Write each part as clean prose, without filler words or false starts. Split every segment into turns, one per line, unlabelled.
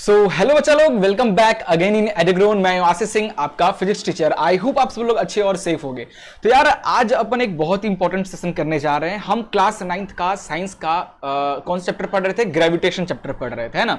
So hello बच्चा लोग, welcome back again in एडग्रोन। मैं आशीष सिंह, आपका फिजिक्स टीचर। आई होप आप सब लोग अच्छे और सेफ होंगे। तो यार आज अपन एक बहुत ही इंपॉर्टेंट सेशन करने जा रहे हैं। हम क्लास 9th का साइंस का कौन सा चैप्टर पढ़ रहे थे? ग्रेविटेशन चैप्टर पढ़ रहे थे, है ना।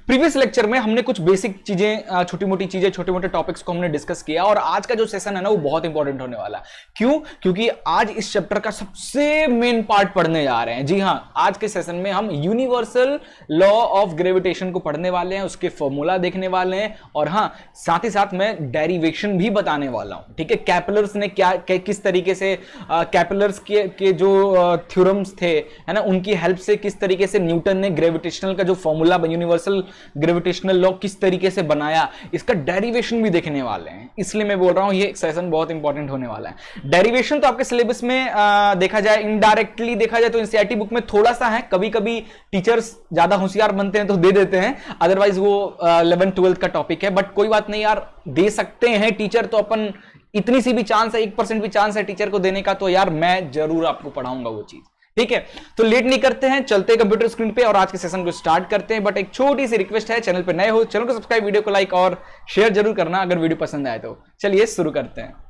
प्रीवियस लेक्चर में हमने कुछ बेसिक चीजें, छोटी मोटी चीजें, छोटे मोटे टॉपिक्स को हमने डिस्कस किया और आज का जो सेशन है ना वो बहुत इंपॉर्टेंट होने वाला है। क्यों? क्योंकि आज इस चैप्टर का सबसे मेन पार्ट पढ़ने जा रहे हैं। जी हाँ, आज के सेशन में हम यूनिवर्सल लॉ ऑफ ग्रेविटेशन को पढ़ने वाले हैं, उसके फॉर्मूला देखने वाले हैं और हाँ, साथ ही साथ मैं डेरिवेशन भी बताने वाला हूं। ठीक है, कैपिलर्स ने किस तरीके से कैपिलर्स के जो थ्योरम्स थे, है ना, उनकी हेल्प से किस तरीके से न्यूटन ने ग्रेविटेशनल का जो फॉर्मूला, यूनिवर्सल ग्रेविटेशनल लॉ किस तरीके से बनाया, इसका डेरिवेशन भी देखने वाले हैं। इसलिए मैं बोल रहा हूं ये सेशन बहुत इंपॉर्टेंट होने वाला है। डेरिवेशन तो आपके सिलेबस में देखा जाए, इनडायरेक्टली देखा जाए तो एनसीईआरटी बुक में थोड़ा सा है। कभी कभी टीचर्स ज्यादा होशियार बनते हैं तो दे देते हैं, अदरवाइज वो 11th-12th का टॉपिक है। बट कोई बात नहीं यार, दे सकते हैं टीचर तो अपन, इतनी सी भी चांस है, 1% भी चांस है टीचर को देने का, तो यार मैं जरूर आपको पढ़ाऊंगा वो चीज। ठीक है, तो लेट नहीं करते हैं, चलते हैं कंप्यूटर स्क्रीन पे और आज के सेशन को स्टार्ट करते हैं। बट एक छोटी सी रिक्वेस्ट है, चैनल पे नए हो चैनल को सब्सक्राइब, वीडियो को लाइक और शेयर जरूर करना अगर वीडियो पसंद आए तो। चलिए शुरू करते हैं।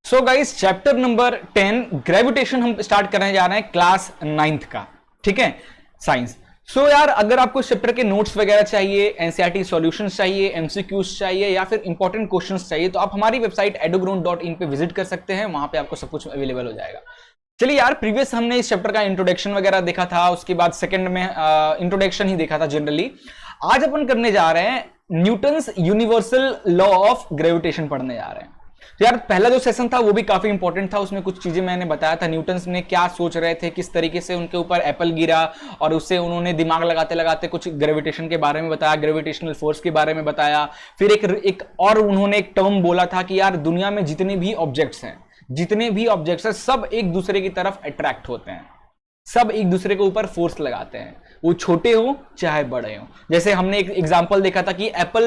So guys, chapter number 10 gravitation हम स्टार्ट करने जा रहे हैं क्लास 9th का। ठीक है, साइंस। सो यार, अगर आपको इस चैप्टर के नोट्स वगैरह चाहिए, एनसीईआरटी सॉल्यूशंस चाहिए, एमसीक्यूज चाहिए या फिर इंपॉर्टेंट क्वेश्चंस चाहिए, तो आप हमारी वेबसाइट edugrown.in पे विजिट कर सकते हैं। वहां पे आपको सब कुछ अवेलेबल हो जाएगा। चलिए यार, प्रीवियस हमने इस चैप्टर का इंट्रोडक्शन वगैरह देखा था, उसके बाद सेकंड में इंट्रोडक्शन ही देखा था जनरली। आज अपन करने जा रहे हैं Newton's universal law of gravitation पढ़ने जा रहे हैं। तो यार पहला जो सेशन था वो भी काफी इंपॉर्टेंट था। उसमें कुछ चीजें मैंने बताया था, न्यूटन्स ने क्या सोच रहे थे, किस तरीके से उनके ऊपर एप्पल गिरा और उससे उन्होंने दिमाग लगाते लगाते कुछ ग्रेविटेशन के बारे में बताया, ग्रेविटेशनल फोर्स के बारे में बताया। फिर एक और उन्होंने एक टर्म बोला था कि यार दुनिया में जितने भी ऑब्जेक्ट्स हैं, सब एक दूसरे की तरफ अट्रैक्ट होते हैं, सब एक दूसरे के ऊपर फोर्स लगाते हैं, वो छोटे हो चाहे बड़े हो। जैसे हमने एक एग्जांपल देखा था कि एप्पल,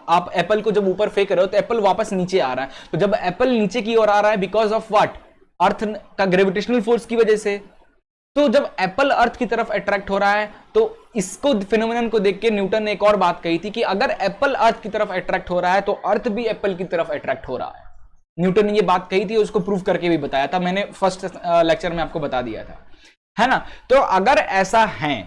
आप एप्पल को जब ऊपर फेंक रहे हो तो एप्पल वापस नीचे आ रहा है। तो जब एप्पल नीचे की ओर आ रहा है, बिकॉज ऑफ व्हाट? अर्थ का ग्रेविटेशनल फोर्स की वजह से। तो जब एप्पल अर्थ की तरफ अट्रैक्ट हो रहा है, तो इसको फिनोमेनन को देख के न्यूटन ने एक और बात कही थी कि अगर एप्पल अर्थ की तरफ अट्रैक्ट हो रहा है तो अर्थ भी एप्पल की तरफ अट्रैक्ट हो रहा है। न्यूटन ने ये बात कही थी, उसको प्रूव करके भी बताया था, मैंने फर्स्ट लेक्चर में आपको बता दिया था, है ना। तो अगर ऐसा है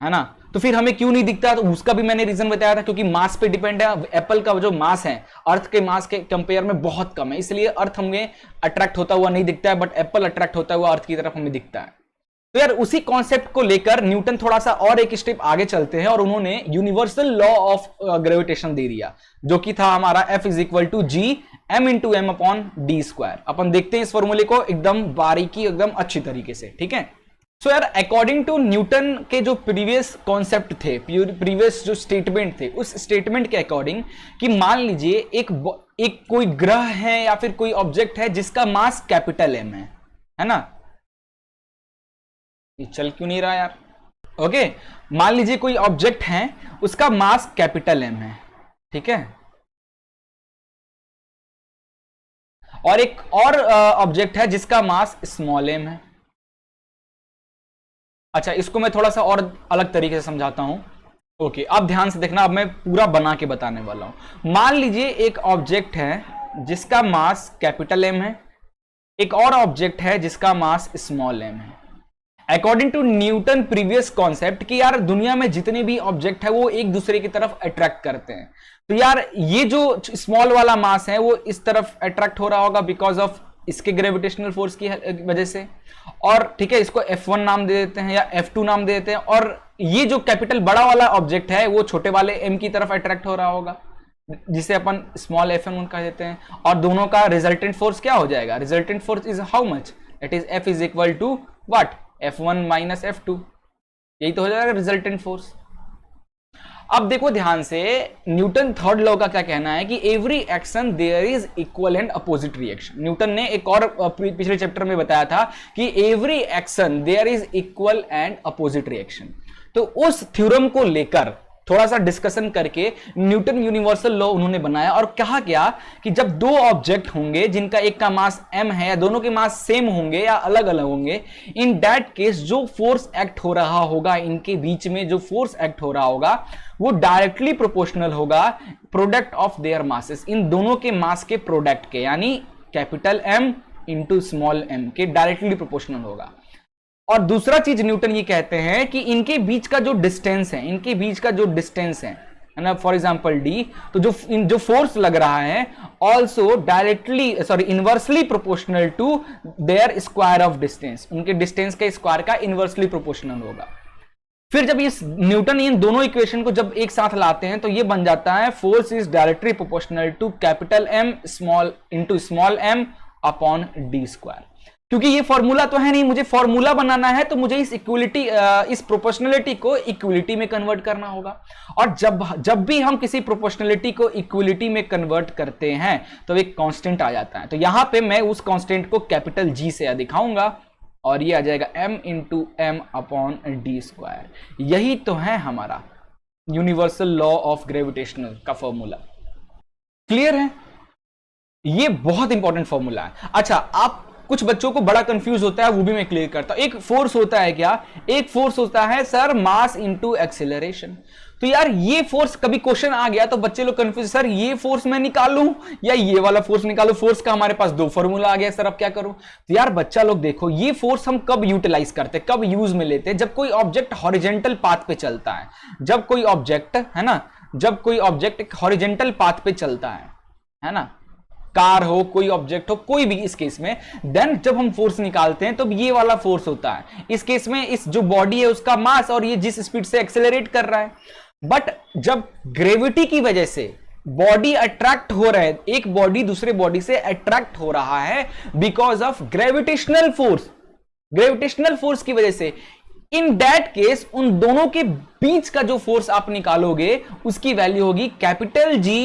ना, तो फिर हमें क्यों नहीं दिखता? तो उसका भी मैंने रीजन बताया था, क्योंकि मास पे डिपेंड है। एप्पल का जो मास है अर्थ के मास के कंपेयर में बहुत कम है, इसलिए अर्थ हमें अट्रैक्ट होता हुआ नहीं दिखता है, बट एप्पल अट्रैक्ट होता हुआ अर्थ की तरफ हमें दिखता है। तो यार उसी कॉन्सेप्ट को लेकर न्यूटन थोड़ा सा और एक स्टेप आगे चलते हैं और उन्होंने यूनिवर्सल लॉ ऑफ ग्रेविटेशन दे दिया, जो कि था हमारा F = G m/m/d²। अपन देखते हैं इस फॉर्मूले को एकदम बारीकी, एकदम अच्छी तरीके से। ठीक है, सो यार अकॉर्डिंग टू न्यूटन के जो प्रीवियस कॉन्सेप्ट थे, प्रीवियस जो स्टेटमेंट थे, उस स्टेटमेंट के अकॉर्डिंग कि मान लीजिए एक कोई ग्रह है या फिर कोई ऑब्जेक्ट है जिसका मास कैपिटल M है ना। ये चल क्यों नहीं रहा यार? ओके, मान लीजिए कोई ऑब्जेक्ट है, उसका मास कैपिटल M है। ठीक है, और एक और ऑब्जेक्ट है जिसका मास स्मॉल m है। अच्छा, इसको मैं थोड़ा सा और अलग तरीके से समझाता हूं। ओके, अब ध्यान से देखना, अब मैं पूरा बना के बताने वाला हूं। मान लीजिए एक ऑब्जेक्ट है जिसका मास कैपिटल M है, एक और ऑब्जेक्ट है जिसका मास स्मॉल m है। According to Newton previous concept कि यार दुनिया में जितने भी ऑब्जेक्ट है वो एक दूसरे की तरफ अट्रैक्ट करते हैं। तो यार ये जो स्मॉल वाला मास है वो इस तरफ अट्रैक्ट हो रहा होगा बिकॉज ऑफ इसके ग्रेविटेशनल फोर्स की वजह से। और ठीक है, इसको F1 नाम दे देते हैं या F2 नाम दे देते हैं। और ये जो कैपिटल बड़ा वाला ऑब्जेक्ट है वो छोटे वाले M की तरफ अट्रैक्ट हो रहा होगा, जिसे अपन स्मॉल F1 कह देते हैं। और दोनों का रिजल्टेंट फोर्स क्या हो जाएगा? Resultant force is how much? It is F = what? F1 - F2। यही तो हो जाएगा रिजल्टेंट फोर्स। अब देखो ध्यान से, न्यूटन थर्ड लॉ का क्या कहना है कि every action there is equal and opposite reaction. Newton ने एक और पिछले चैप्टर में बताया था कि every action there is equal and opposite reaction. तो उस थ्योरम को लेकर थोड़ा सा डिस्कशन करके न्यूटन यूनिवर्सल लॉ उन्होंने बनाया और कहा क्या कि जब दो ऑब्जेक्ट होंगे जिनका एक का मास m है या दोनों के मास सेम होंगे या अलग अलग होंगे, इन दैट केस जो फोर्स एक्ट हो रहा होगा, इनके बीच में जो फोर्स एक्ट हो रहा होगा वो डायरेक्टली प्रोपोर्शनल होगा प्रोडक्ट ऑफ देयर मासेस, इन दोनों के मास के प्रोडक्ट के, यानी capital M into small m के डायरेक्टली प्रोपोर्शनल होगा। और दूसरा चीज न्यूटन ये कहते हैं कि इनके बीच का जो डिस्टेंस है, इनके बीच का जो डिस्टेंस है ना, फॉर एग्जांपल d, तो जो फोर्स लग रहा है also directly inversely proportional to their square of distance, उनके डिस्टेंस के स्क्वायर का इनवर्सली प्रोपोर्शनल होगा। फिर जब इस न्यूटन इन दोनों इक्वेशन को जब एक साथ लाते हैं तो ये बन जाता है force is directly proportional to capital M small into small m upon d square. क्योंकि ये फॉर्मूला तो है नहीं, मुझे फॉर्मूला बनाना है तो मुझे इस इक्वलिटी इस प्रोपोर्शनलिटी को इक्वलिटी में कन्वर्ट करना होगा। और जब भी हम किसी प्रोपोर्शनलिटी को इक्वलिटी में कन्वर्ट करते हैं तो एक कांस्टेंट आ जाता है। तो यहां पे मैं उस कांस्टेंट को कैपिटल G से दिखाऊंगा और ये आ जाएगा m into m upon d square. यही तो है हमारा यूनिवर्सल लॉ ऑफ ग्रेविटेशनल का फॉर्मूला। क्लियर है? ये बहुत इंपॉर्टेंट फॉर्मूला है। अच्छा, आप कुछ बच्चों को बड़ा कंफ्यूज होता है, वो भी मैं क्लियर करता हूं। एक फोर्स होता है क्या? एक फोर्स होता है सर मास इंटू एक्सेलरेशन। तो यार ये फोर्स, कभी क्वेश्चन आ गया तो बच्चे लोग कंफ्यूज, सर ये फोर्स मैं निकालूं या ये वाला फोर्स निकालूं? फोर्स का हमारे पास दो फॉर्मूला आ गया सर, अब क्या करूं? तो यार बच्चा लोग देखो, ये फोर्स हम कब यूटिलाइज करते हैं, कब यूज में लेते हैं? जब कोई ऑब्जेक्ट हॉरिजेंटल पाथ पे चलता है, जब कोई ऑब्जेक्ट है ना, जब कोई ऑब्जेक्ट एक हॉरिजेंटल पाथ पे चलता है ना, कार हो, कोई ऑब्जेक्ट हो, कोई भी इस केस में, देन जब हम फोर्स निकालते हैं तो ये वाला फोर्स होता है। इस केस में इस जो बॉडी है उसका मास और ये जिस स्पीड से एक्सेलरेट कर रहा है। बट जब ग्रेविटी की वजह से बॉडी अट्रैक्ट हो रहा है, एक बॉडी दूसरे बॉडी से अट्रैक्ट हो रहा है because of gravitational force, gravitational force की वजह से, इन दैट केस उन दोनों के बीच का जो फोर्स आप निकालोगे उसकी वैल्यू होगी capital G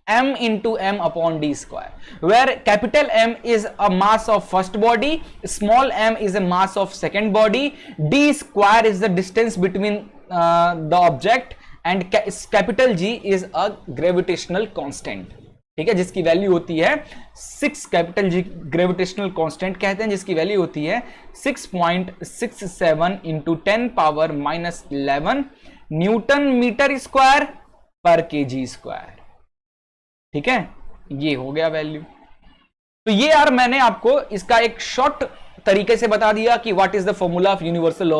m into m upon d square, where capital M is a mass of first body, small m is a mass of second body, d square is the distance between the object and capital G is a gravitational constant। ठीक है, जिसकी value होती है 6, capital G gravitational constant कहते हैं, जिसकी value होती है 6.67 into 10 power -11 newton metre square पर केजी स्क्वायर। ठीक है, ये हो गया वैल्यू। तो ये यार मैंने आपको इसका एक शॉर्ट तरीके से बता दिया कि what is the formula of universal law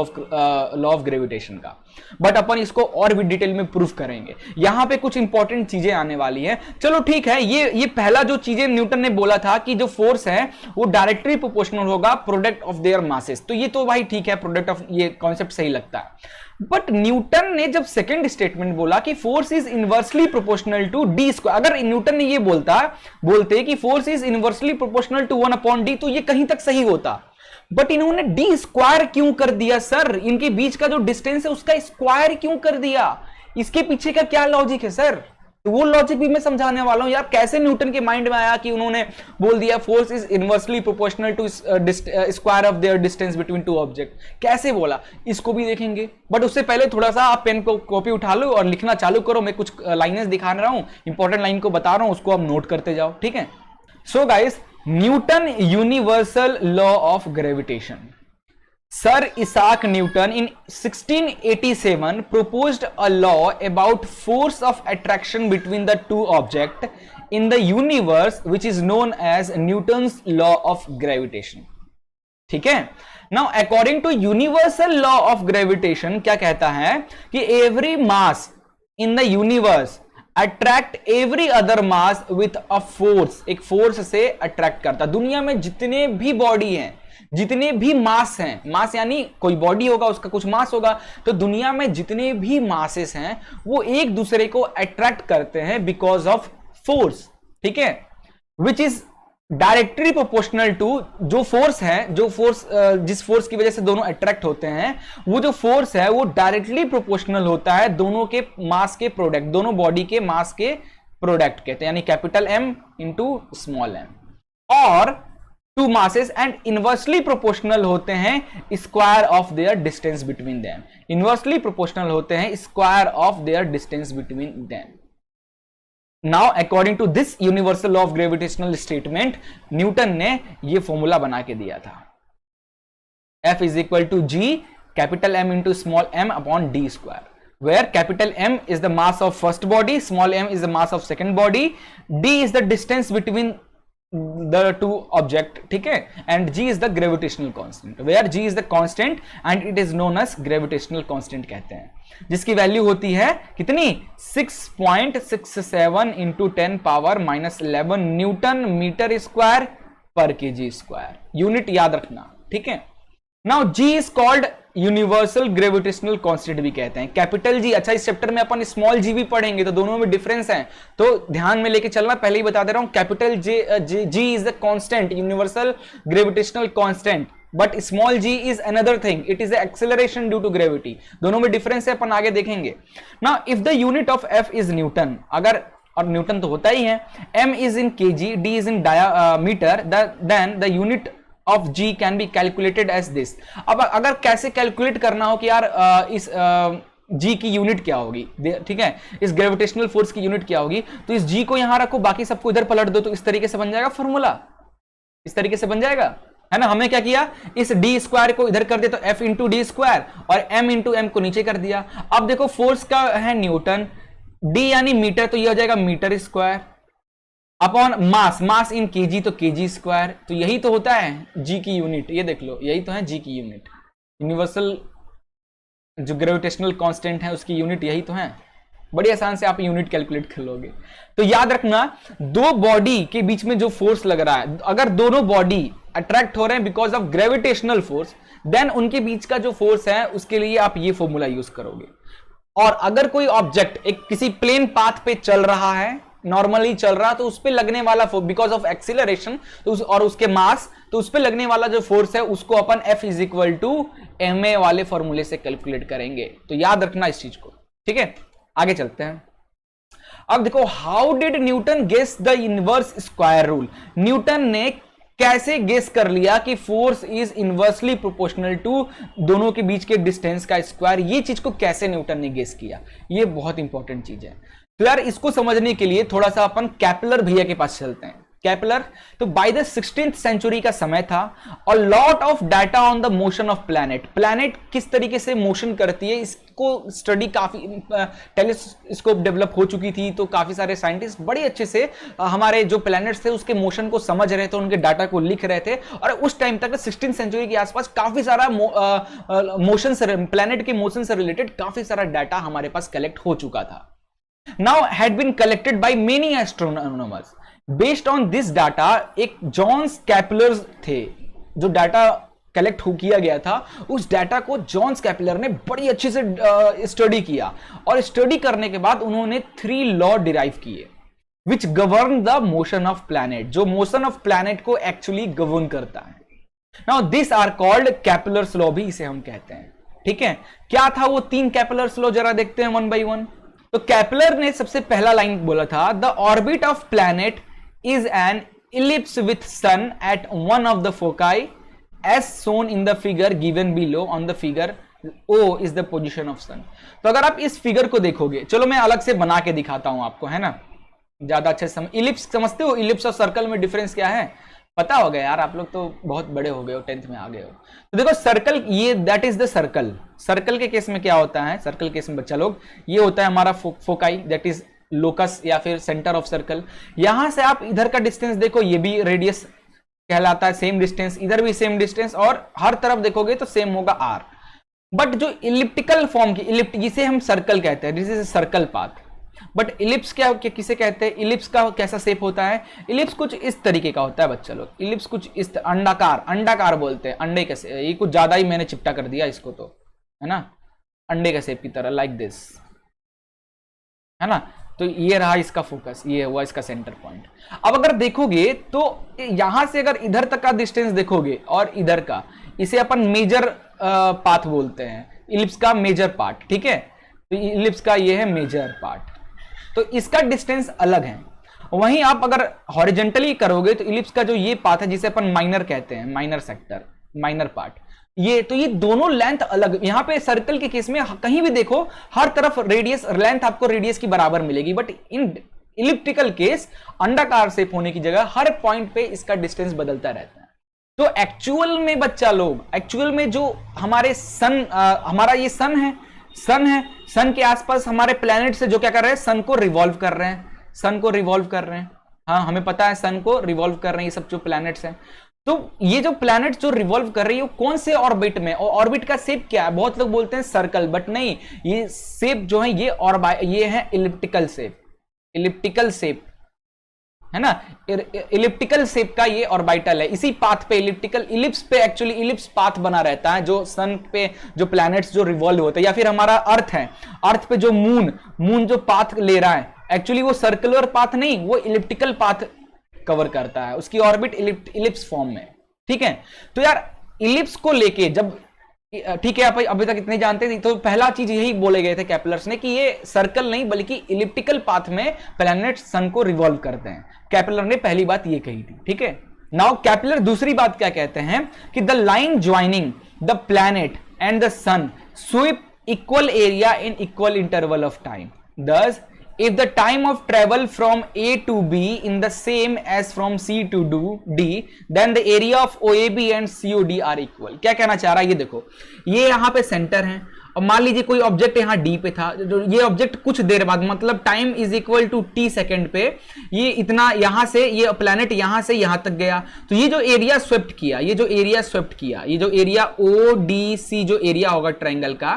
of gravitation का, बट अपन इसको और भी डिटेल में प्रूफ करेंगे। यहां पे कुछ इंपॉर्टेंट चीजें आने वाली हैं। चलो ठीक है, ये पहला जो चीजें न्यूटन ने बोला था कि जो फोर्स है वो डायरेक्टली प्रोपोर्शनल होगा प्रोडक्ट ऑफ देयर मासेस, तो ये तो भाई ठीक है, प्रोडक्ट ऑफ, ये कॉन्सेप्ट सही लगता है। बट न्यूटन ने जब सेकंड स्टेटमेंट बोला कि force is inversely proportional to D square, अगर न्यूटन ने ये बोलते कि force is inversely proportional to 1 upon D, तो ये कहीं तक सही होता। बट इन्होंने डी स्क्वायर क्यों कर दिया सर? इनके बीच का जो डिस्टेंस है उसका स्क्वायर क्यों कर दिया? इसके पीछे का क्या लॉजिक है सर? तो वो लॉजिक भी मैं समझाने वाला हूं यार, कैसे न्यूटन के माइंड में आया कि उन्होंने बोल दिया force is inversely proportional to square of their distance between two object, कैसे बोला इसको भी देखेंगे। बट उससे पहले थोड़ा सा आप पेन को कॉपी उठा लो और लिखना चालू करो। मैं कुछ लाइनें दिखा रहा हूं, इंपॉर्टेंट लाइन को बता रहा हूं, उसको आप नोट करते जाओ। ठीक है, so guys, Newton universal law of gravitation. Sir Isaac Newton in 1687 proposed a law about force of attraction between the two objects in the universe, which is known as Newton's law of gravitation. ठीक है, now according to universal law of gravitation क्या कहता है कि every mass in the universe attract every other mass with a force, एक force से attract करता। दुनिया में जितने भी बॉडी हैं, जितने भी मास हैं, मास यानी कोई बॉडी होगा उसका कुछ मास होगा, तो दुनिया में जितने भी मासेस हैं वो एक दूसरे को अट्रैक्ट करते हैं बिकॉज ऑफ फोर्स। ठीक है, which is directly proportional to, जो फोर्स है, जो फोर्स जिस फोर्स की वजह से दोनों अट्रैक्ट होते हैं, वो जो फोर्स है वो डायरेक्टली प्रोपोर्शनल होता है दोनों के मास के प्रोडक्ट, दोनों बॉडी के मास के प्रोडक्ट कहते हैं, यानी capital M into small m। और two masses and inversely proportional होते हैं square of their distance between them, inversely proportional होते हैं square of their distance between them. Now according to this universal law of gravitational statement Newton ने यह formula बना के दिया था, F is equal to G capital M into small m upon d square, where capital M is the mass of first body, small m is the mass of second body, d is the distance between the two object, ठीक है, and G is the gravitational constant, where G is the constant and it is known as gravitational constant कहते हैं, जिसकी value होती है कितनी 6.67 into 10 power minus 11 newton metre square पर kg square, unit याद रखना, ठीक है। Now G is called universal gravitational constant भी कहते हैं, कैपिटल G। अच्छा, इस चैप्टर में अपन स्मॉल g भी पढ़ेंगे तो दोनों में डिफरेंस है, तो ध्यान में लेके चलना, पहले ही बता दे रहा हूं, capital G is the constant, universal gravitational constant, but small g is another thing, it is acceleration due to gravity, दोनों में डिफरेंस है, अपन आगे देखेंगे। Now if the unit of F is newton, अगर, और न्यूटन तो होता ही है, M is in kg, D is in metre, then the unit of G can be calculated as this. अब अगर कैसे कैलकुलेट करना हो कि यार इस G की यूनिट क्या होगी, ठीक है, इस ग्रेविटेशनल फोर्स की यूनिट क्या होगी, तो इस G को यहां रखो, बाकी सबको इधर पलट दो, तो इस तरीके से बन जाएगा फॉर्मूला, इस तरीके से बन जाएगा, है ना। हमने क्या किया, इस d स्क्वायर को इधर कर दिया तो F इंटू डी स्क्वायर, और M इंटू एम को नीचे कर दिया। अब देखो फोर्स का है न्यूटन, D यानी मीटर, तो ये हो जाएगा मीटर स्क्वायर, अपॉन मास, मास इन केजी तो केजी स्क्वायर, तो यही तो होता है जी की यूनिट, ये देख लो, यही तो है जी की यूनिट, यूनिवर्सल जो ग्रेविटेशनल कांस्टेंट है उसकी यूनिट यही तो है। बड़ी आसान से आप यूनिट कैलकुलेट कर लोगे। तो याद रखना, दो बॉडी के बीच में जो फोर्स लग रहा है, अगर दोनों बॉडी अट्रैक्ट हो रहे हैं because of gravitational force, then उनके बीच का जो फोर्स है उसके लिए आप ये फॉर्मूला यूज करोगे। और अगर कोई ऑब्जेक्ट एक किसी प्लेन पाथ पे चल रहा है, नॉर्मली चल रहा, तो उस पे लगने वाला फोर्स बिकॉज ऑफ एक्सीलरेशन, तो और उसके मास, तो उस पे लगने वाला जो फोर्स है उसको अपन F is equal to ma वाले फॉर्मूले से कैलकुलेट करेंगे। तो याद रखना इस चीज को, ठीक है। आगे चलते हैं। अब देखो, how did Newton guess the inverse square rule. Newton ने कैसे गेस कर लिया कि force is inversely proportional to दोनों के बीच के डिस्टेंस का स्क्वायर, ये चीज को कैसे न्यूटन ने गेस किया, ये बहुत इंपॉर्टेंट चीज है। तो यार इसको समझने के लिए थोड़ा सा अपन केपलर भैया के पास चलते हैं। केपलर तो बाय द 16th सेंचुरी का समय था, और lot of data on the motion of planet, planet किस तरीके से मोशन करती है इसको स्टडी, काफी टेलीस्कोप डेवलप हो चुकी थी, तो काफी सारे साइंटिस्ट बड़े अच्छे से हमारे जो प्लैनेट्स थे उसके मोशन को समझ रहे थे, उनके डाटा को लिख रहे थे। और उस टाइम तक 16th सेंचुरी के आसपास काफी सारा मोशन से, प्लैनेट के मोशन से रिलेटेड काफी सारा डाटा हमारे पास कलेक्ट हो चुका था। Now had been collected by many astronomers. Based on this data, एक जॉन्स कैपलर थे, जो डाटा कलेक्ट किया गया था, उस डाटा को जॉन्स कैपलर ने बड़ी अच्छे से स्टडी किया, और स्टडी करने के बाद उन्होंने 3 लॉ डिराइव किए which govern the motion of planet, जो मोशन ऑफ प्लैनेट को एक्चुअली गवर्न करता है। Now this are called Kepler's law, भी इसे हम कहते हैं, ठीक है। क्या था वो 3 कैपलर्स लॉ, जरा देखते हैं वन बाई वन। तो केपलर ने सबसे पहला लाइन बोला था, the orbit of planet is an ellipse with sun at one of the foci as shown in the figure given below on the figure, O is the position of sun. तो अगर आप इस figure को देखोगे, चलो मैं अलग से बना के दिखाता हूं आपको, है ना, ज्यादा अच्छे से इलिप्स समझते हो, इलिप्स और सर्कल में डिफरेंस क्या है पता हो गया यार, आप लोग तो बहुत बड़े हो गए हो, 10th में आ गए हो। तो देखो सर्कल, ये that is the circle. Circle के केस में क्या होता है, सर्कल केस में बच्चा लोग, ये होता है हमारा फोकाई, दैट इज लोकस या फिर सेंटर ऑफ सर्कल। यहां से आप इधर का डिस्टेंस देखो, ये भी रेडियस कहलाता है, सेम डिस्टेंस, इधर भी सेम डिस्टेंस, और हर तरफ देखोगे तो सेम होगा r। बट जो इलिप्टिकल फॉर्म की, इलिप्ट जिसे हम सर्कल कहते हैं, this is circle path. But ellipse क्या किसे कहते हैं, इलिप्स का कैसा शेप होता है, इलिप्स कुछ इस तरीके का होता है बच्चा लोग, इलिप्स कुछ इस अंडाकार, अंडाकार बोलते हैं, अंडे का, ये कुछ ज्यादा ही मैंने चिपटा कर दिया इसको, तो है ना, अंडे का शेप की तरह, लाइक दिस, है ना। तो ये रहा इसका फोकस, ये हुआ इसका सेंटर पॉइंट। अब अगर देखोगे तो यहां से अगर इधर तक का डिस्टेंस देखोगे और इधर का, इसे अपन मेजर पाथ बोलते हैं, इलिप्स का मेजर पार्ट, ठीक है। तो इलिप्स का ये है मेजर पार्ट, तो इसका डिस्टेंस अलग है। वहीं आप अगर हॉरिजेंटली करोगे तो इलिप्स का जो ये पाथ है जिसे अपन माइनर कहते हैं, माइनर सेक्टर, माइनर पार्ट, ये तो ये दोनों लेंथ अलग। यहां पे सर्कल के केस में कहीं भी देखो हर तरफ रेडियस, लेंथ आपको रेडियस की बराबर मिलेगी, बट इन इलिप्टिकल केस अंडाकार शेप होने की जगह हर पॉइंट पे इसका डिस्टेंस बदलता रहता है। तो एक्चुअल में बच्चा लोग, एक्चुअल में जो हमारे सन, हमारा ये सन है, सन के आसपास हमारे प्लैनेट से जो क्या कर रहे हैं, सन को रिवॉल्व कर रहे हैं, सन को रिवॉल्व कर रहे हैं। हाँ, हमें पता है सन को रिवॉल्व कर रहे हैं ये सब जो प्लैनेट्स हैं। तो ये जो प्लैनेट जो रिवॉल्व कर रही है वो कौन से ऑर्बिट में, और ऑर्बिट का शेप क्या है? बहुत लोग बोलते हैं सर्कल, बट नहीं, ये शेप जो है ये है इलिप्टिकल शेप, इलिप्टिकल शेप है ना, इलिप्टिकल शेप का ये ऑर्बिटल है। इसी पाथ पे इलिप्टिकल, इलिप्स पे एक्चुअली इलिप्स पाथ बना रहता है जो सन पे जो प्लैनेट्स जो रिवॉल्व होते हैं, या फिर हमारा अर्थ है, अर्थ पे जो मून जो पाथ ले रहा है एक्चुअली वो सर्कुलर पाथ नहीं, वो इलिप्टिकल पाथ कवर करता है, उसकी ऑर्बिट इलिप्स फॉर्म में। ठीक है, तो यार इलिप्स को लेके जब, ठीक है, आप अभी तक इतने जानते थे, तो पहला चीज यही बोले गए थे केपलर्स ने कि ये सर्कल नहीं बल्कि इलिप्टिकल पाथ में प्लैनेट सन को रिवॉल्व करते हैं। केपलर ने पहली बात ये कही थी। ठीक है, नाउ केपलर दूसरी बात क्या कहते हैं कि the line joining the planet and the sun sweep equal area in equal interval of time, thus if the time of travel from A to B in the same as from C to D, then the area of OAB and COD are equal। क्या कहना चाह रहा है, ये देखो, ये यहां पे सेंटर है और मान लीजिए कोई ऑब्जेक्ट यहां D पे था, जो ये ऑब्जेक्ट कुछ देर बाद, मतलब time is equal to T second पे, ये इतना यहां से, ये प्लैनेट यहां से यहां तक गया, तो ये जो एरिया स्वेप्ट किया, ये जो एरिया स्वेप्ट किया, ये जो एरिया ODC जो एरिया होगा ट्राइंगल का,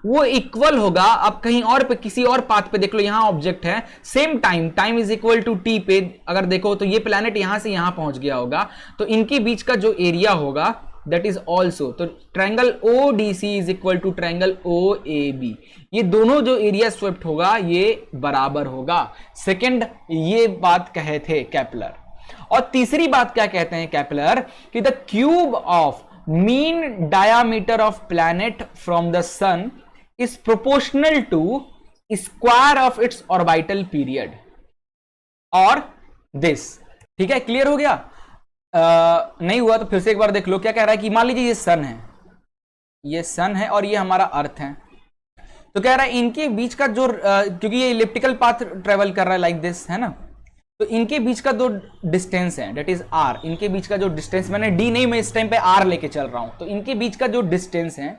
वो इक्वल होगा। अब कहीं और पे, किसी और पाथ पे देख लो, यहां ऑब्जेक्ट है, same time is equal to T पे अगर देखो तो ये प्लैनेट यहां से यहां पहुंच गया होगा, तो इनके बीच का जो एरिया होगा दैट इज ऑल्सो, तो triangle ODC is equal to triangle OAB, ये दोनों जो एरिया स्वेप्ट होगा ये बराबर होगा। सेकंड, ये बात कहे थे केपलर। और तीसरी बात क्या कहते हैं केपलर कि the cube of mean diameter of planet from the sun is proportional to square of its orbital period और this। ठीक है, क्लियर हो गया? नहीं हुआ तो फिर से एक बार देख लो। क्या कह रहा है कि मान लीजिए ये सन है, ये सन है और ये हमारा अर्थ है, तो कह रहा है इनके बीच का जो क्योंकि ये इलिप्टिकल पाथ ट्रेवल कर रहा है लाइक दिस, है ना, तो इनके बीच का जो डिस्टेंस है दैट इज r, इनके बीच का जो डिस्टेंस, मैंने d नहीं, मैं इस टाइम पे r लेके चल रहा हूं, तो इनके बीच का जो डिस्टेंस है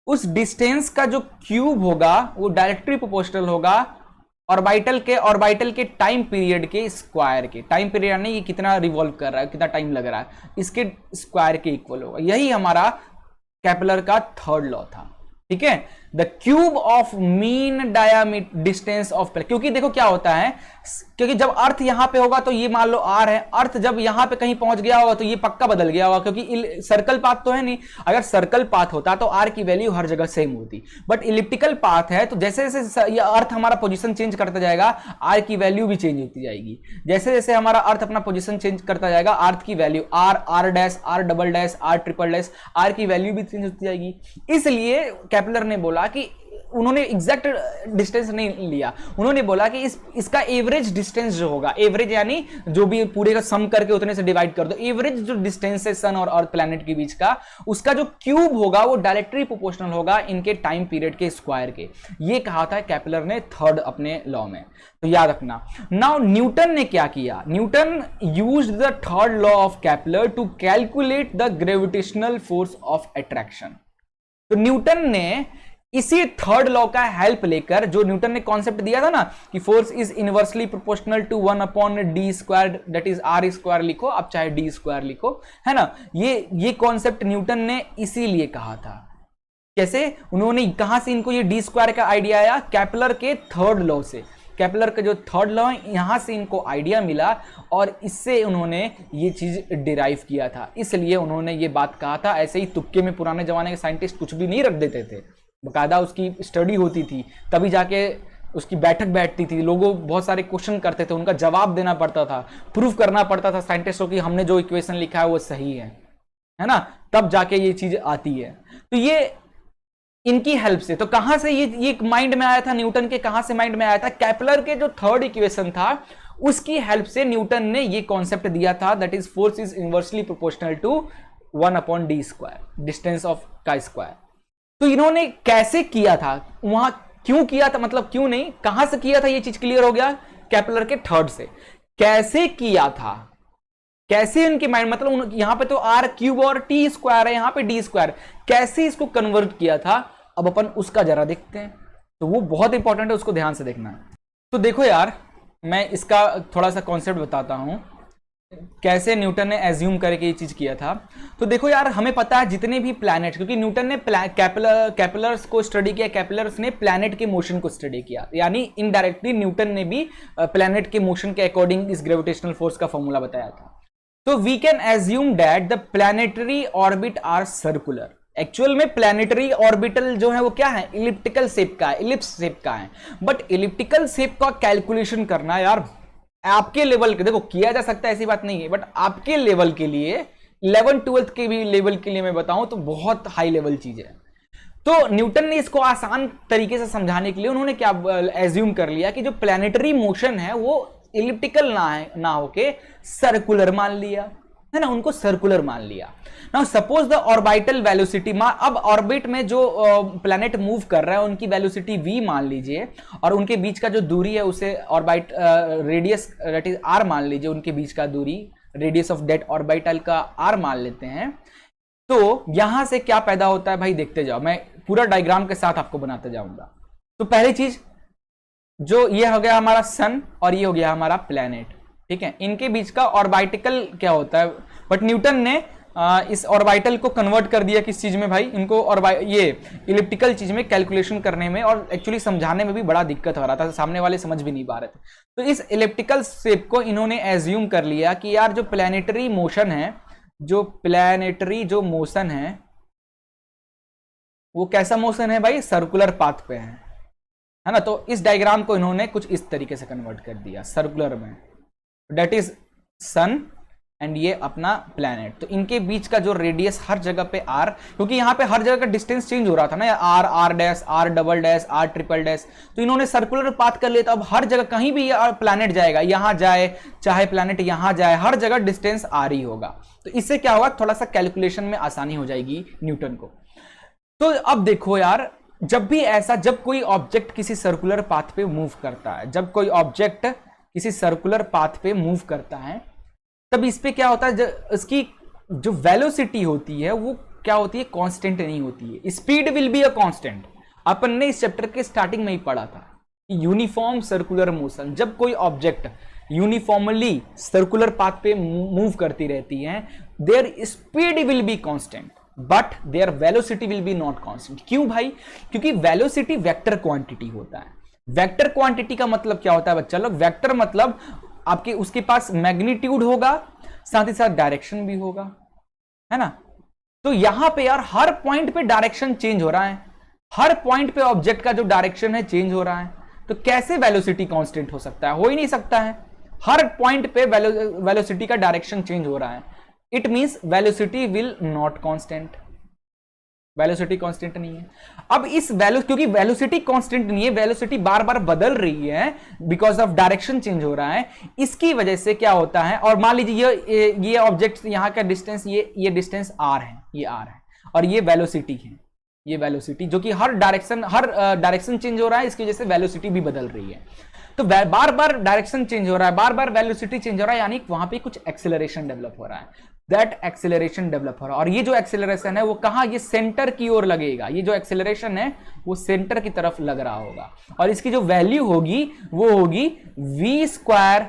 उस डिस्टेंस का जो क्यूब होगा वो डायरेक्टली प्रोपोर्शनल होगा ऑर्बिटल के टाइम पीरियड के स्क्वायर के, टाइम पीरियड यानी ये कितना रिवॉल्व कर रहा है, कितना टाइम लग रहा है, इसके स्क्वायर के इक्वल होगा। यही हमारा केपलर का थर्ड लॉ था। ठीक है, the cube of mean diameter distance of, क्योंकि देखो क्या होता है, क्योंकि जब अर्थ यहां पे होगा तो ये मान लो r है, अर्थ जब यहां पे कहीं पहुंच गया होगा तो ये पक्का बदल गया होगा, क्योंकि सर्कल पाथ तो है नहीं। अगर सर्कल पाथ होता तो r की वैल्यू हर जगह सेम होती, बट इलिप्टिकल पाथ है तो जैसे जैसे ये अर्थ हमारा पोजीशन चेंज करता जाएगा r की वैल्यू भी चेंज होती जाएगी। जैसे जैसे हमारा अर्थ अपना पोजीशन चेंज करता जाएगा अर्थ की value r dash, r double dash, r triple dash, r की वैल्यू भी चेंज होती जाएगी। इसलिए केपलर ने बोला कि उन्होंने एग्जैक्ट डिस्टेंस नहीं लिया, उन्होंने बोला कि इसका एवरेज डिस्टेंस जो होगा, एवरेज यानी जो भी पूरे का सम करके उतने से डिवाइड कर दो, एवरेज जो डिस्टेंस है सन और अर्थ प्लैनेट के बीच का, उसका जो क्यूब होगा वो डायरेक्टली प्रोपोर्शनल होगा इनके टाइम पीरियड के स्क्वायर के। ये कहा था केपलर ने थर्ड अपने लॉ में, तो याद रखना। नाउ न्यूटन ने क्या किया, Newton used the third law of Kepler to calculate the gravitational force of attraction. तो न्यूटन ने इसी थर्ड लॉ का हेल्प लेकर, जो न्यूटन ने कॉन्सेप्ट दिया था ना कि force is inversely proportional to 1/d square that is r square लिखो, आप चाहे d स्क्वायर लिखो, है ना, ये कॉन्सेप्ट न्यूटन ने इसीलिए कहा था। कैसे, उन्होंने कहां से इनको ये d स्क्वायर का आइडिया आया, केपलर के थर्ड लॉ से। केपलर का जो थर्ड लॉ है यहां से इनको आइडिया मिला और इससे उन्होंने ये चीज डिराइव किया था, इसलिए उन्होंने ये बात कहा था। ऐसे ही तुक्के में पुराने जमाने के साइंटिस्ट कुछ भी नहीं रख देते थे, बकायदा उसकी स्टडी होती थी, तभी जाके उसकी बैठक बैठती थी, लोगों बहुत सारे क्वेश्चन करते थे, उनका जवाब देना पड़ता था, प्रूफ करना पड़ता था साइंटिस्टों की हमने जो इक्वेशन लिखा है वो सही है ना, तब जाके ये चीज आती है। तो ये इनकी हेल्प से, तो कहां से ये माइंड में आया था न्यूटन के, कहां से माइंड में आया था, केपलर के जो थर्ड इक्वेशन था उसकी हेल्प से न्यूटन ने ये कॉन्सेप्ट दिया था, that is force is inversely proportional to 1/d², distance of का स्क्वायर। तो इन्होंने कैसे किया था, वहां क्यों किया था, मतलब क्यों नहीं, कहां से किया था, ये चीज क्लियर हो गया केपलर के थर्ड से। कैसे किया था, कैसे इनके माइंड, मतलब यहां पे तो r³ और t² है, यहां पे d², कैसे इसको कन्वर्ट किया था, अब अपन उसका जरा देखते हैं। तो वो बहुत इंपॉर्टेंट है, उसको ध्यान से देखना है। तो देखो यार, मैं इसका थोड़ा सा कॉन्सेप्ट बताता हूं, कैसे न्यूटन ने एज्यूम करके ये चीज किया था। तो देखो यार, हमें पता है जितने भी प्लैनेट, क्योंकि न्यूटन ने कैपलर्स को स्टडी किया, कैपलर्स ने प्लैनेट के मोशन को स्टडी किया, यानी इनडायरेक्टली न्यूटन ने भी प्लैनेट के मोशन के अकॉर्डिंग इस ग्रेविटेशनल फोर्स का फॉर्मूला बताया था। तो we can assume that the planetary orbit are circular. Actual में प्लैनेटरी ऑर्बिटल जो है वो क्या है, इलिप्टिकल शेप का है, इलिप्स शेप का है। बट इलिप्टिकल शेप का कैलकुलेशन करना यार आपके लेवल के, देखो किया जा सकता है ऐसी बात नहीं है, बट आपके लेवल के लिए 11th-12th के भी लेवल के लिए मैं बताऊं तो बहुत हाई लेवल चीज है। तो न्यूटन ने इसको आसान तरीके से समझाने के लिए उन्होंने क्या एज्यूम कर लिया कि जो प्लैनेटरी मोशन है वो इलिप्टिकल ना होके सर्कुलर मान लिया, है ना, उनको सर्कुलर मान लिया। Now suppose the orbital velocity, अब ऑर्बिट में जो प्लैनेट मूव कर रहा है उनकी वेलोसिटी v मान लीजिए, और उनके बीच का जो दूरी है उसे orbit radius that is r मान लीजिए, उनके बीच का दूरी रेडियस ऑफ दैट ऑर्बिटल का r मान लेते हैं। तो यहां से क्या पैदा होता है भाई, देखते जाओ, मैं पूरा डायग्राम के साथ आपको बनाते जाऊंगा। तो पहली चीज, जो ये हो गया हमारा सन और ये हो गया हमारा प्लैनेट, ठीक है, इनके बीच का ऑर्बिटल क्या होता है, बट न्यूटन ने इस ऑर्बिटल को कन्वर्ट कर दिया किस चीज में भाई, इनको ये इलिप्टिकल चीज में कैलकुलेशन करने में और एक्चुअली समझाने में भी बड़ा दिक्कत हो रहा था, सामने वाले समझ भी नहीं पा रहे थे। तो इस इलिप्टिकल शेप को इन्होंने एज्यूम कर लिया कि यार जो प्लैनेटरी मोशन है, जो प्लैनेटरी जो मोशन है वो कैसा मोशन है भाई, सर्कुलर पाथ पे है ना। तो इस डायग्राम को इन्होंने कुछ इस तरीके से कन्वर्ट कर दिया सर्कुलर में, दैट इज सन एंड ये अपना प्लैनेट। तो इनके बीच का जो रेडियस हर जगह पे r, क्योंकि यहाँ पे हर जगह का डिस्टेंस चेंज हो रहा था ना, r r dash r double dash r triple dash, तो इन्होंने सर्कुलर पाथ कर लिया। तो अब हर जगह कहीं भी प्लैनेट जाएगा, यहां जाए चाहे प्लैनेट यहां जाए, हर जगह डिस्टेंस r ही होगा। तो इससे क्या होगा, थोड़ा सा कैलकुलेशन में आसानी हो जाएगी न्यूटन को। तो अब देखो यार, जब कोई ऑब्जेक्ट किसी सर्कुलर पाथ पे मूव करता है, जब कोई ऑब्जेक्ट किसी सर्कुलर पाथ पे मूव करता है, तब इस पे क्या होता है, इसकी जो वेलोसिटी होती है वो क्या होती है, कांस्टेंट नहीं होती है, speed will be a constant. अपन ने इस चैप्टर के स्टार्टिंग में ही पढ़ा था यूनिफॉर्म सर्कुलर मोशन, जब कोई ऑब्जेक्ट यूनिफॉर्मली सर्कुलर पाथ पे मूव करती रहती है, there speed will be constant but there velocity will be not constant. क्यों भाई, क्योंकि वेलोसिटी वेक्टर क्वांटिटी होता है। वेक्टर क्वांटिटी का मतलब क्या होता है बच्चा लोग, वेक्टर मतलब आपके उसके पास मैग्नीट्यूड होगा, साथ ही साथ डायरेक्शन भी होगा, है ना। तो यहां पे यार हर पॉइंट पे डायरेक्शन चेंज हो रहा है, हर पॉइंट पे ऑब्जेक्ट का जो डायरेक्शन है चेंज हो रहा है, तो कैसे वेलोसिटी कांस्टेंट हो सकता है, हो ही नहीं सकता है। हर पॉइंट पे वेलोसिटी का डायरेक्शन चेंज हो रहा है, it means velocity will not constant, velocity constant नहीं है। अब इस क्योंकि वेलोसिटी कांस्टेंट नहीं है, वेलोसिटी बार बार बदल रही है बिकॉज ऑफ डायरेक्शन चेंज हो रहा है, इसकी वजह से क्या होता है, और मान लीजिए ये ऑब्जेक्ट यहां का डिस्टेंस ये डिस्टेंस r है, ये r है, और ये वेलोसिटी है, ये वेलोसिटी जो कि हर डायरेक्शन चेंज हो रहा है, इसकी वजह से वेलोसिटी भी बदल रही है। तो बार बार डायरेक्शन चेंज हो रहा है, बार बार वेलोसिटी चेंज हो रहा है, यानी वहां पे कुछ एक्सेलरेशन डेवलप हो रहा है, दैट एक्सेलरेशन डेवलप हो रहा है। और ये जो एक्सेलरेशन है वो कहां, ये सेंटर की ओर लगेगा, ये जो एक्सेलरेशन है वो सेंटर की तरफ लग रहा होगा, और इसकी जो वैल्यू होगी वो होगी v²/r।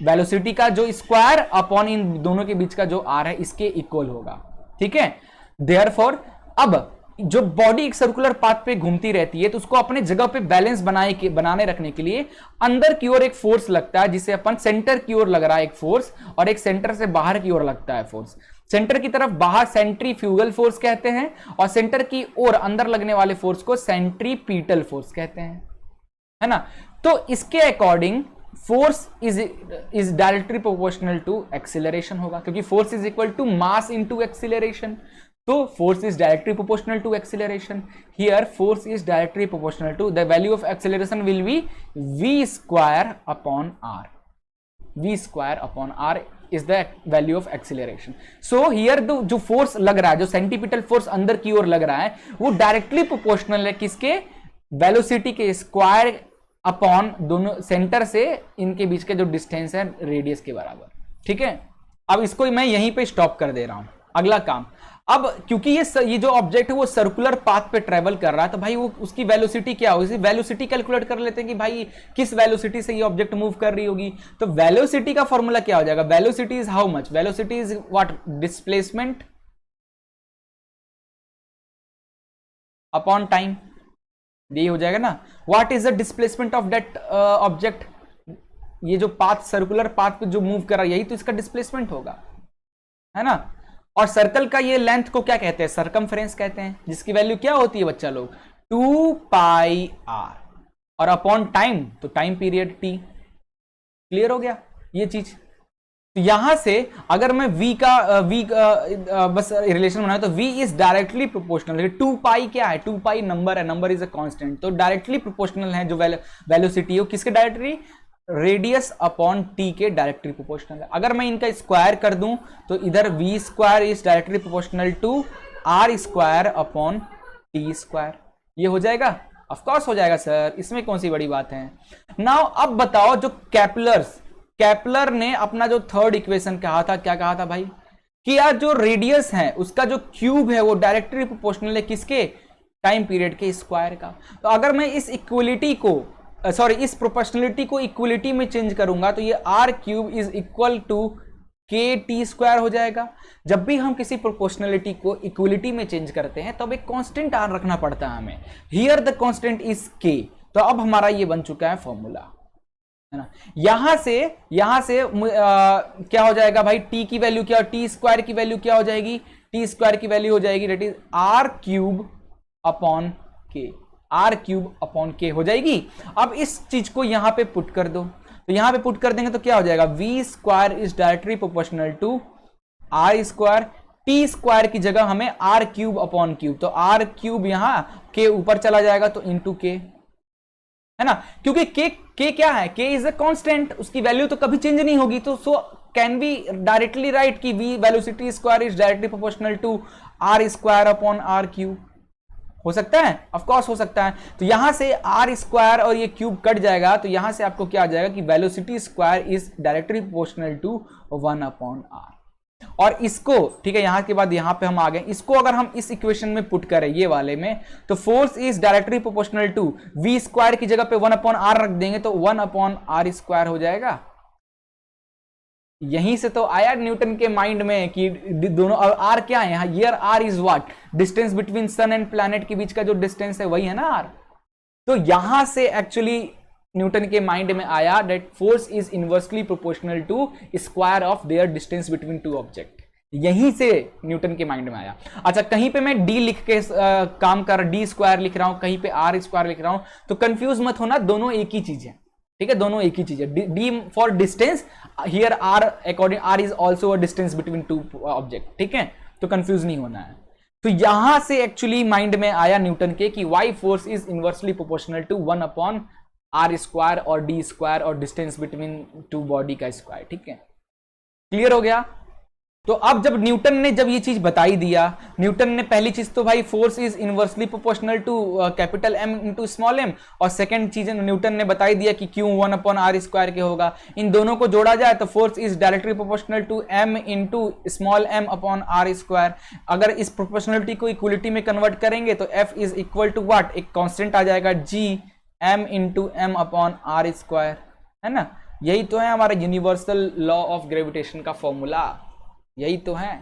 वेलोसिटी का जो स्क्वायर अपॉन इन दोनों के बीच का जो r है इसके इक्वल होगा, ठीक है। देयरफॉर अब जो बॉडी एक सर्कुलर पाथ पे घूमती रहती है, तो उसको अपने जगह पे बैलेंस बनाने रखने के लिए अंदर की ओर एक फोर्स लगता है, जिसे अपन सेंटर की ओर लग रहा है एक फोर्स, और एक सेंटर से बाहर की ओर लगता है फोर्स। सेंटर की तरफ बाहर सेंट्रीफ्यूगल फोर्स कहते हैं, और सेंटर की ओर अंदर लगने वाले फोर्स को सेंट्रीपीटल फोर्स कहते हैं, है ना। तो इसके according force is directly proportional to acceleration होगा, क्योंकि force is equal to mass into acceleration. तो force is directly proportional to acceleration. Here force is directly proportional to the value of acceleration will be v square upon r. v square upon r is the value of acceleration. So here जो force लग रहा है, जो centripetal force अंदर की ओर लग रहा है, वो डायरेक्टली प्रोपोर्शनल है किसके, वेलोसिटी के स्क्वायर अपॉन दोनों सेंटर से इनके बीच के जो डिस्टेंस है रेडियस के बराबर. ठीक है, अब इसको मैं यहीं पे स्टॉप कर दे रहा हूं. अगला काम, अब क्योंकि ये जो ऑब्जेक्ट है वो सर्कुलर पाथ पे ट्रेवल कर रहा है, तो भाई वो उसकी वेलोसिटी क्या होगी, वेलोसिटी कैलकुलेट कर लेते हैं कि भाई किस वेलोसिटी से ये ऑब्जेक्ट मूव कर रही होगी. तो वेलोसिटी का फॉर्मूला क्या हो जाएगा, velocity is how much, velocity is what, displacement upon time. ये हो जाएगा ना. What is the displacement of that object, ये जो पाथ, सर्कुलर पाथ पे जो मूव कर रहा है, यही तो इसका डिस्प्लेसमेंट होगा, है ना. और सर्कल का ये लेंथ को क्या कहते हैं, सरकमफ्रेंस कहते हैं, जिसकी वैल्यू क्या होती है बच्चा लोग, 2 पाई आर. और अपॉन टाइम, तो टाइम पीरियड टी. क्लियर हो गया ये चीज. तो यहां से अगर मैं बस रिलेशन बनाऊं तो v इज डायरेक्टली प्रोपोर्शनल. 2 पाई क्या है, 2 पाई नंबर है, नंबर इज अ कांस्टेंट, तो डायरेक्टली प्रोपोर्शनल है जो वेलोसिटी है किसके डायरेक्टली, रेडियस अपॉन टी के डायरेक्टली प्रोपोर्शनल है. अगर मैं इनका स्क्वायर कर दूं तो इधर v square is directly proportional to r square upon T square. ये हो जाएगा, ऑफ कोर्स हो जाएगा सर, इसमें कौन सी बड़ी बात है. नाउ अब बताओ, जो केपलर ने अपना जो थर्ड इक्वेशन कहा था, क्या कहा था भाई, कि यार जो रेडियस है उसका जो क्यूब है वो डायरेक्टली प्रोपोर्शनल है किसके, टाइम पीरियड के स्क्वायर का. तो अगर मैं इस इक्वलिटी को इस प्रोपोर्शनलिटी को इक्वलिटी में चेंज करूंगा तो ये r cube is equal to K T square हो जाएगा. जब भी हम किसी प्रोपोर्शनलिटी को इक्वलिटी में चेंज करते हैं तब एक कांस्टेंट r रखना पड़ता है हमें. Here the constant is k. तो अब हमारा ये बन चुका है फॉर्मूला, है ना. यहां से क्या हो जाएगा भाई, t की वैल्यू क्या, टी स्क्वायर की वैल्यू क्या हो जाएगी, टी स्क्वायर की वैल्यू हो जाएगी that is r cube upon k. r cube upon k हो जाएगी. अब इस चीज को यहां पे पुट कर दो, तो यहां पे पुट कर देंगे तो क्या हो जाएगा, v square is directly proportional to r square. T square की जगह हमें r क्यूब अपॉन क्यूब, तो r क्यूब यहां k ऊपर चला जाएगा तो इंटू k, है ना. क्योंकि k क्या है, k इज अ कांस्टेंट, उसकी वैल्यू तो कभी चेंज नहीं होगी. तो so can be directly write कि v velocity square is directly proportional to r square upon r cube. हो सकता है, ऑफ कोर्स हो सकता है. तो यहां से r स्क्वायर और ये क्यूब कट जाएगा, तो यहां से आपको क्या आ जाएगा कि velocity square is directly proportional to 1 upon r. और इसको, ठीक है, यहां के बाद यहां पे हम आ गए, इसको अगर हम इस इक्वेशन में पुट करें ये वाले में, तो force is directly proportional to v square की जगह पे 1 अपॉन r रख देंगे तो 1 अपॉन r स्क्वायर हो जाएगा. यहीं से तो आया न्यूटन के माइंड में कि दोनों, और r क्या है यहाँ, here r is what, distance between sun and planet के बीच का जो डिस्टेंस है वही है ना r. तो यहां से एक्चुअली न्यूटन के माइंड में आया that force is inversely proportional to square of their distance between two object. यहीं से न्यूटन के माइंड में आया. अच्छा, कहीं पे मैं d लिख के काम कर, d स्क्वायर लिख रहा हूं, कहीं पे r स्क्वायर लिख रहा हूं, तो कंफ्यूज मत होना, दोनों एक ही चीज है. ठीक है, दोनों एक ही चीज है. d for distance, here r according r is also a distance between two object. ठीक है, तो कंफ्यूज नहीं होना है. तो यहां से एक्चुअली माइंड में आया न्यूटन के कि y force is inversely proportional to 1 upon r square और d स्क्वायर और डिस्टेंस बिटवीन टू बॉडी का स्क्वायर. ठीक है, क्लियर हो गया. तो अब जब न्यूटन ने जब ये चीज बताई दिया, न्यूटन ने पहली चीज तो भाई force is inversely proportional to capital M into small m, और सेकंड चीज न्यूटन ने बताई दिया कि क्यों 1 अपॉन r स्क्वायर के होगा. इन दोनों को जोड़ा जाए तो force is directly proportional to m into small m upon r square. अगर इस प्रोपोर्शनलिटी को इक्वलिटी में कन्वर्ट करेंगे तो f is equal to what, एक कांस्टेंट आ जाएगा g m into m upon r square, है ना. यही तो है हमारा यूनिवर्सल लॉ ऑफ ग्रेविटेशन का फॉर्मूला, यही तो है.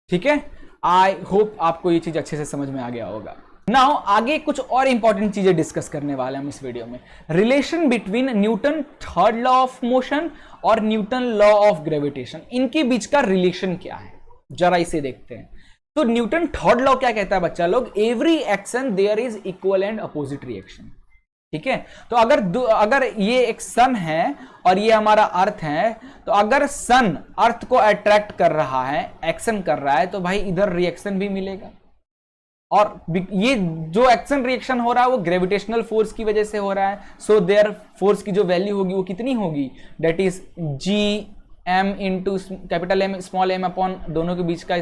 ठीक है, आई होप आपको ये चीज अच्छे से समझ में आ गया होगा. नाउ आगे कुछ और इंपॉर्टेंट चीजें डिस्कस करने वाले हैं हम इस वीडियो में. Relation between Newton third law of motion और न्यूटन लॉ ऑफ ग्रेविटेशन, इनके बीच का रिलेशन क्या है जरा इसे देखते हैं. तो न्यूटन थर्ड लॉ क्या कहता है बच्चा लोग, every action there is equal and opposite reaction. ठीक है। तो अगर ये एक सन है और ये हमारा अर्थ है, तो अगर सन अर्थ को अट्रैक्ट कर रहा है, एक्शन कर रहा है, तो भाई इधर रिएक्शन भी मिलेगा। और ये जो एक्शन रिएक्शन हो रहा है वो ग्रेविटेशनल फोर्स की वजह से हो रहा है। सो देयर फोर्स की जो वैल्यू होगी वो कितनी होगी, that is G M into capital M small M upon दोनों के बीच का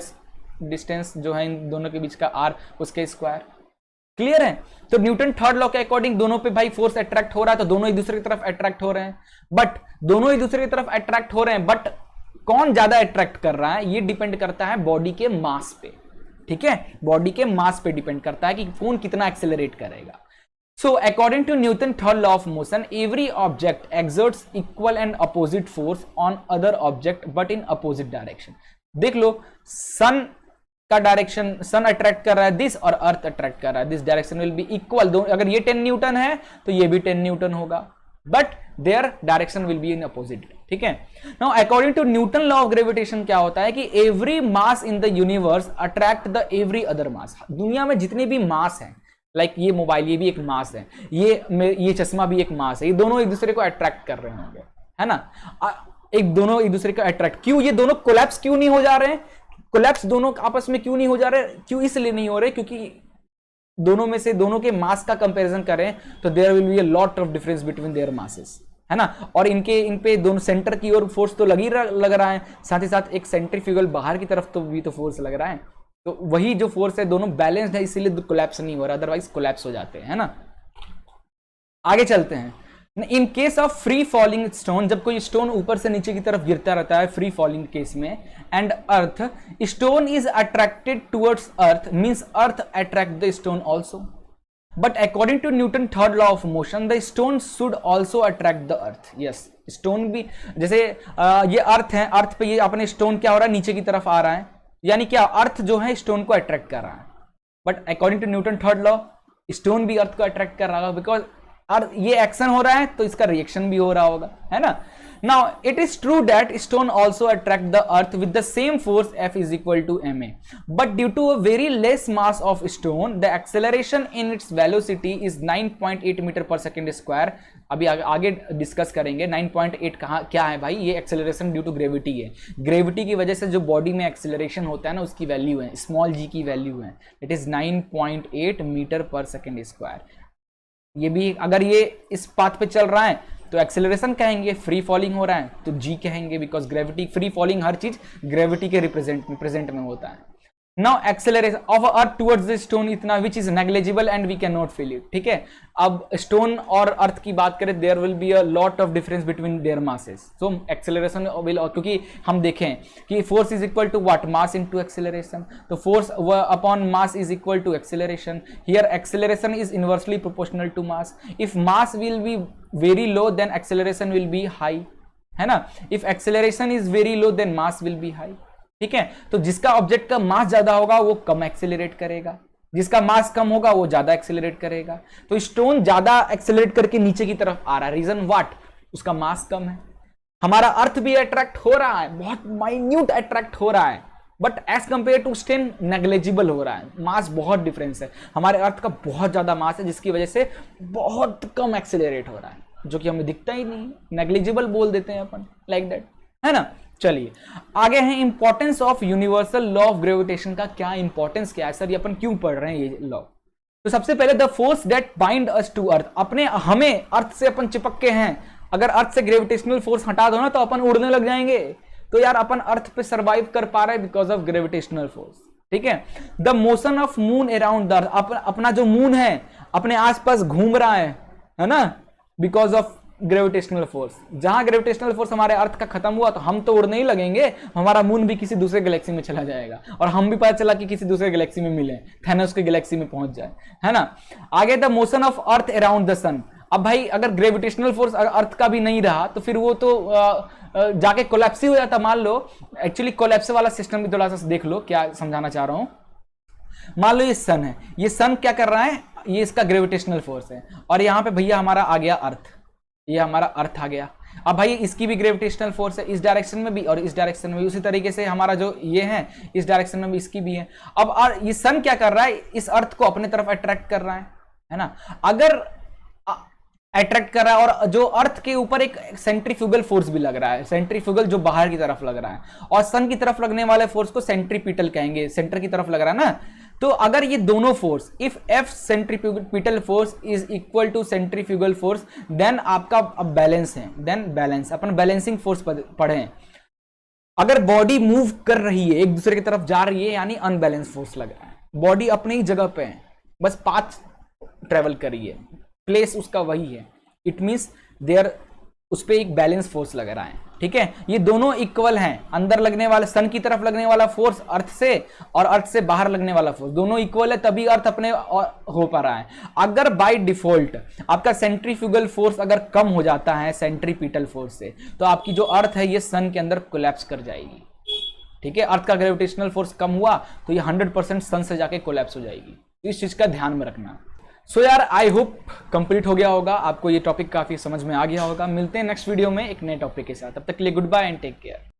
डिस्टेंस जो है इन दोनों के बीच का आर, उसके स्क्वायर। क्लियर है। तो न्यूटन थर्ड लॉ के अकॉर्डिंग दोनों पे भाई फोर्स अट्रैक्ट हो रहा है, तो दोनों एक दूसरे की तरफ अट्रैक्ट हो रहे हैं। बट दोनों एक दूसरे की तरफ अट्रैक्ट हो रहे हैं, बट कौन ज्यादा अट्रैक्ट कर रहा है ये डिपेंड करता है बॉडी के मास पे। ठीक है, बॉडी के मास पे डिपेंड करता है कि कौन कितना एक्सेलरेट करेगा। So according to Newton third law of motion, every object exerts equal and opposite force on other object but in opposite direction. देख लो, सन का डायरेक्शन, सन अट्रैक्ट कर रहा है दिस और अर्थ अट्रैक्ट कर रहा है this, direction will B equal. अगर ये 10 न्यूटन है तो ये भी 10 न्यूटन होगा, but their direction will be in opposite. ठीक है। Now according to Newton law of gravitation क्या होता है कि every mass in the universe attract the every other mass. दुनिया में जितने भी मास हैं, लाइक ये मोबाइल, ये भी एक मास है, ये चश्मा भी एक मास है, ये दोनों एक दूसरे को अट्रैक्ट कर रहे होंगे, है ना। दोनों एक दूसरे को अट्रैक्ट, क्यों ये दोनों कोलैप्स क्यों नहीं हो जा रहे हैं, कोलैप्स दोनों आपस में क्यों नहीं हो जा रहे, क्यों इसलिए नहीं हो रहे, क्योंकि दोनों में से दोनों के मास का कंपैरिजन करें तो there will be a lot of difference between their masses, है ना। और इन पे दोनों सेंटर की ओर फोर्स तो लग रहा है, साथ ही साथ एक सेंट्रीफ्यूगल बाहर की तरफ तो भी तो फोर्स लग रहा है। तो वही जो फोर्स है दोनों बैलेंस्ड है, इसीलिए कोलैप्स नहीं हो रहा, अदरवाइज कोलैप्स हो जाते हैं, है ना। आगे चलते हैं। In case of free falling stone, जब कोई स्टोन ऊपर से नीचे की तरफ गिरता रहता है फ्री फॉलिंग केस में, and earth stone is attracted towards earth, means earth attract the stone also, but according to Newton third law of motion the stone should also attract the earth. Yes, stone भी, जैसे ये अर्थ है, अर्थ पे ये अपने stone क्या हो रहा है, नीचे की तरफ आ रहा है, यानी क्या अर्थ जो है स्टोन को अट्रैक्ट कर रहा है, but according to Newton third law stone भी अर्थ को अट्रैक्ट कर रहा होगा, बिकॉज और ये एक्शन हो रहा है तो इसका रिएक्शन भी हो रहा होगा, है ना। Now it is true that stone also attract the earth with the same force F is equal to ma, but due to a very less mass of stone the acceleration in its velocity is 9.8 metre per second square. अभी आगे discuss करेंगे 9.8 कहाँ क्या है भाई, ये acceleration due to gravity है। Gravity की वजह से जो बॉडी में एक्सेलरेशन होता है ना, उसकी वैल्यू है, स्मॉल g की वैल्यू है, it is 9.8 metre per second square. ये भी अगर ये इस पाथ पे चल रहा है तो एक्सेलरेशन कहेंगे, फ्री फॉलिंग हो रहा है तो जी कहेंगे, बिकॉज ग्रेविटी, फ्री फॉलिंग हर चीज ग्रेविटी के प्रेजेंट में होता है। Now acceleration of earth towards the stone इतना which is negligible and we can not feel it. ठीक है, अब स्टोन और अर्थ की बात करें, there will be a lot of difference between their masses, so acceleration will, क्योंकि हम देखें कि force is equal to what, mass into acceleration, तो force upon mass is equal to acceleration. Here acceleration is inversely proportional to mass. If mass will be very low then acceleration will be high, है ना। If acceleration is very low then mass will be high. ठीक है, तो जिसका object का मास ज्यादा होगा वो कम एक्सेलरेट करेगा, जिसका मास कम होगा वो ज्यादा एक्सेलरेट करेगा। तो स्टोन ज्यादा एक्सेलरेट करके नीचे की तरफ आ रहा है, रीजन व्हाट, उसका मास कम है। हमारा अर्थ भी अट्रैक्ट हो रहा है, बहुत माइन्यूट अट्रैक्ट हो रहा है, but as compare to stone negligible हो रहा है, मास बहुत डिफरेंस है। हमारे अर्थ का बहुत ज्यादा मास है जिसकी वजह से बहुत कम एक्सेलरेट हो रहा है, जो कि हमें दिखता ही नहीं, नेग्लिजिबल बोल देते हैं अपन, लाइक दैट, है ना। चलिए आगे है importance of universal law of gravitation का क्या इंपॉर्टेंस क्या है सर, ये अपन क्यों पढ़ रहे हैं ये लॉ। तो सबसे पहले the force that bind us to earth, अपने हमें अर्थ से अपन चिपक के हैं, अगर अर्थ से ग्रेविटेशनल फोर्स हटा दो ना तो अपन उड़ने लग जाएंगे। तो यार अपन अर्थ पे सर्वाइव कर पा रहे हैं बिकॉज ऑफ ग्रेविटेशनल फोर्स। ठीक है, the motion of moon around the earth, अपना जो मून है अपने आसपास घूम रहा है ना, बिकॉज ऑफ ग्रेविटेशनल फोर्स। जहां ग्रेविटेशनल फोर्स हमारे अर्थ का खत्म हुआ तो हम तो उड़ नहीं लगेंगे, हमारा मून भी किसी दूसरे गैलेक्सी में चला जाएगा और हम भी पता चला कि किसी दूसरे गैलेक्सी में मिले, थैनोस के गैलेक्सी में पहुंच जाए, है ना। आगे the motion of earth around the sun, अब भाई अगर ग्रेविटेशनल फोर्स अर्थ का भी नहीं रहा तो फिर वो तो जाके कोलैप्स ही हो जाता। मान लो, एक्चुअली कोलैप्स वाला सिस्टम भी थोड़ा सा देख लो, क्या समझाना चाह रहा हूं। मान लो ये सन है, ये सन क्या कर रहा है, ये इसका ग्रेविटेशनल फोर्स है, और यहां पे भैया हमारा आ गया अर्थ, ये हमारा अर्थ आ गया। अब भाई इसकी भी ग्रेविटेशनल फोर्स है, इस डायरेक्शन में भी और इस डायरेक्शन में भी, उसी तरीके से हमारा जो ये है इस डायरेक्शन में भी इसकी भी है। अब ये सन क्या कर रहा है, इस अर्थ को अपने तरफ अट्रैक्ट कर रहा है ना। अगर अट्रैक्ट कर रहा है, और जो अर्थ के ऊपर एक सेंट्रीफ्यूगल फोर्स भी लग रहा है, सेंट्रीफ्यूगल जो बाहर की तरफ लग रहा है, और सन की तरफ लगने वाले फोर्स को सेंट्रीपिटल कहेंगे, सेंटर की तरफ लग रहा है ना। तो अगर ये दोनों force, if F centripetal force is equal to centrifugal force, then आपका अब बैलेंस है, देन बैलेंस, अपन बैलेंसिंग फोर्स पढ़े। अगर बॉडी मूव कर रही है, एक दूसरे की तरफ जा रही है, यानी अनबैलेंस फोर्स लग रहा है। बॉडी अपनी ही जगह पे है, बस पाथ ट्रेवल कर रही है, प्लेस उसका वही है, इट मींस देयर उस पर एक बैलेंस फोर्स लग रहा है, ठीक है। ये दोनों इक्वल हैं, अंदर लगने वाला, सन की तरफ लगने वाला फोर्स अर्थ से, और अर्थ से बाहर लगने वाला फोर्स, दोनों इक्वल है, तभी अर्थ अपने हो पा रहा है। अगर बाय डिफॉल्ट आपका सेंट्रीफ्यूगल फोर्स अगर कम हो जाता है सेंट्रीपिटल फोर्स से, तो आपकी जो अर्थ है ये सन के अंदर कोलैप्स कर जाएगी, ठीक है। अर्थ का ग्रेविटेशनल फोर्स कम हुआ तो ये 100% सन से जाके कोलैप्स हो जाएगी, तो इस चीज का ध्यान में रखना। सो यार, आई होप कंप्लीट हो गया होगा, आपको ये टॉपिक काफी समझ में आ गया होगा। मिलते हैं नेक्स्ट वीडियो में एक नए टॉपिक के साथ, तब तक के लिए goodbye and take care.